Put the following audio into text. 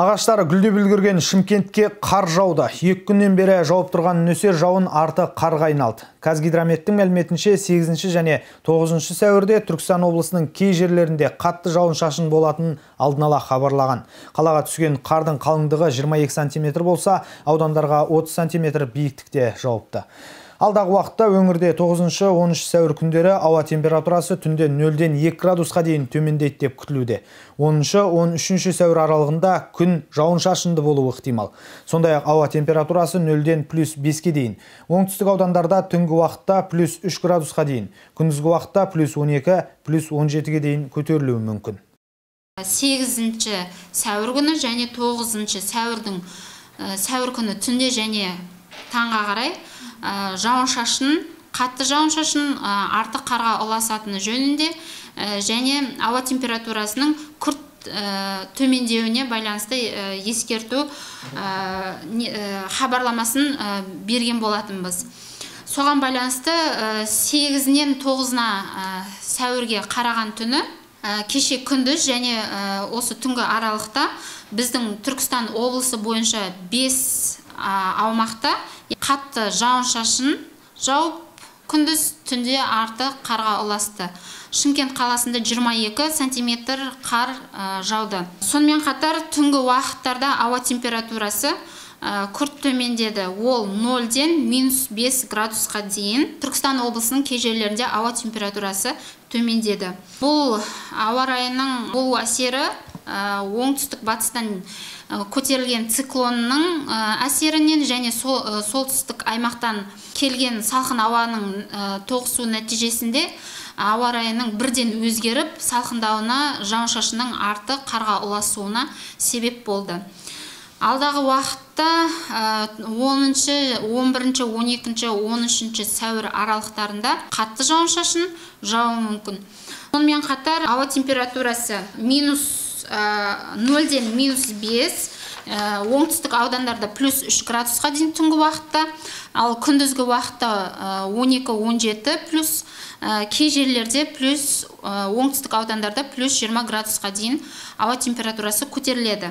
Ағаштары гүлдеп үлгерген Шымкентке қар жауды. 2 күннен бері жауып тұрған нөсер жауын арты қарға айналды. Қазгидрометтің мәліметінше 8 және 9 сәуірде Түркістан облысының кей жерлерінде қатты жауын-шашын болатынын алдын ала хабарлаған. Қалаға түскен қардың қалыңдығы 22 см болса, аудандарға 30 см биіктікте жауыпты. Алдағы уақытта өңірде 9-13 сәуір күндері ауа температурасы түнде 0-ден 2 градусқа дейін төмендейді деп күтілуде. 10-13 сәуір аралығында күн жауын-шашынды болуы ықтимал. Сондай-ақ ауа температурасы 0-ден +5-ке дейін. Оңтүстік аудандарда түнгі уақытта +3 градусқа дейін, күндізгі уақытта +12, +17-ге дейін көтерілуі мүмкін. 8 сәуір күні және 9 сәуірдің сәуір күні түнде және таңға қарай жауын-шашын, қатты жауын-шашын артық қарға ұласатыны жөнінде және ауа температурасының күрт төмендеуіне байланысты ескерту хабарламасын берген болатынбыз. Соған байланысты 8-нен 9-на сәуірге қараған түні кеше күндіз және осы түнгі аралықта біздің Түркістан облысы бойынша 5 аумақта қатты жауын-шашын жауып, күндіз түнде арты қарға ұласты. Шымкент қаласында 22 см қар жауды. Сонымен қатар түнгі уақыттарда ауа температурасы күрт төмендеді. Ол 0-ден -5 градусқа дейін. Түркістан облысының кей жерлерінде ауа температурасы төмендеді. Бұл ауа райының болу әсері оңтүстік батыстан көтерілген циклонның әсерінен және солтүстік аймақтан келген салқын ауаның тоғысу нәтижесінде ауа райының бірден өзгеріп, салқындауына, жауын-шашынның арты қарға ұласуына себеп болды. Алдағы уақытта 10, 11, 12, 13 сәуір аралықтарында қатты жауын-шашын жауы мүмкін. Сонымен қатар ауа температурасы -0-ден -5, оңтүстік аудандарда +3 градусқа дейін түнгі уақытта, ал күндізгі уақытта 12-17+, кей жерлерде оңтүстік аудандарда +20 градусқа дейін ауа температурасы көтеріледі.